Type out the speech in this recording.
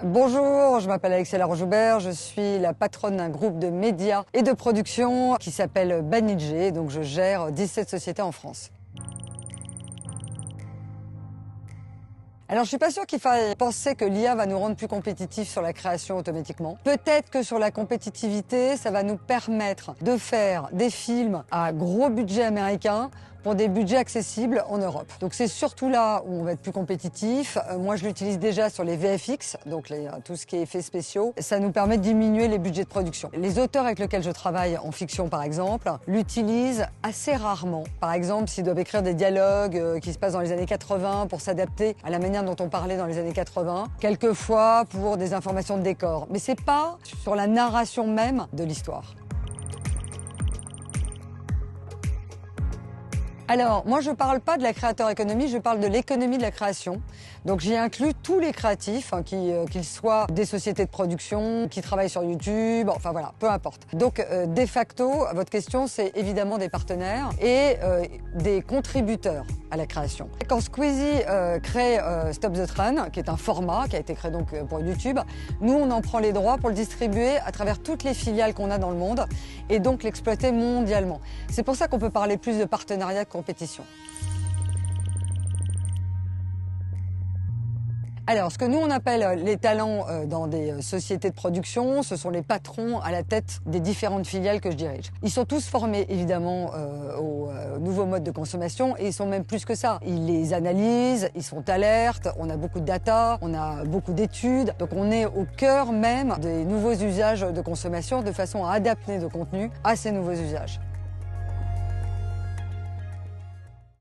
Bonjour, je m'appelle Alexia Rojoubert, je suis la patronne d'un groupe de médias et de production qui s'appelle Banijé, donc je gère 17 sociétés en France. Alors je suis pas sûre qu'il faille penser que l'IA va nous rendre plus compétitifs sur la création automatiquement. Peut-être que sur la compétitivité, ça va nous permettre de faire des films à gros budget américain pour des budgets accessibles en Europe. Donc c'est surtout là où on va être plus compétitif. Moi je l'utilise déjà sur les VFX, donc tout ce qui est effets spéciaux. Ça nous permet de diminuer les budgets de production. Les auteurs avec lesquels je travaille en fiction par exemple, l'utilisent assez rarement. Par exemple, s'ils doivent écrire des dialogues qui se passent dans les années 80 pour s'adapter à la manière dont on parlait dans les années 80, quelquefois pour des informations de décor. Mais c'est pas sur la narration même de l'histoire. Alors, moi je ne parle pas de la créateur économie, je parle de l'économie de la création. Donc j'y inclus tous les créatifs, qu'ils soient des sociétés de production, qui travaillent sur YouTube, enfin voilà, peu importe. Donc de facto, votre question c'est évidemment des partenaires et des contributeurs à la création. Quand Squeezie crée Stop the Train, qui est un format qui a été créé donc pour YouTube, nous on en prend les droits pour le distribuer à travers toutes les filiales qu'on a dans le monde et donc l'exploiter mondialement. C'est pour ça qu'on peut parler plus de partenariat de compétition. Alors, ce que nous on appelle les talents dans des sociétés de production, ce sont les patrons à la tête des différentes filiales que je dirige. Ils sont tous formés évidemment aux nouveaux modes de consommation et ils sont même plus que ça. Ils les analysent, ils sont alertes, on a beaucoup de data, on a beaucoup d'études. Donc on est au cœur même des nouveaux usages de consommation de façon à adapter nos contenus à ces nouveaux usages.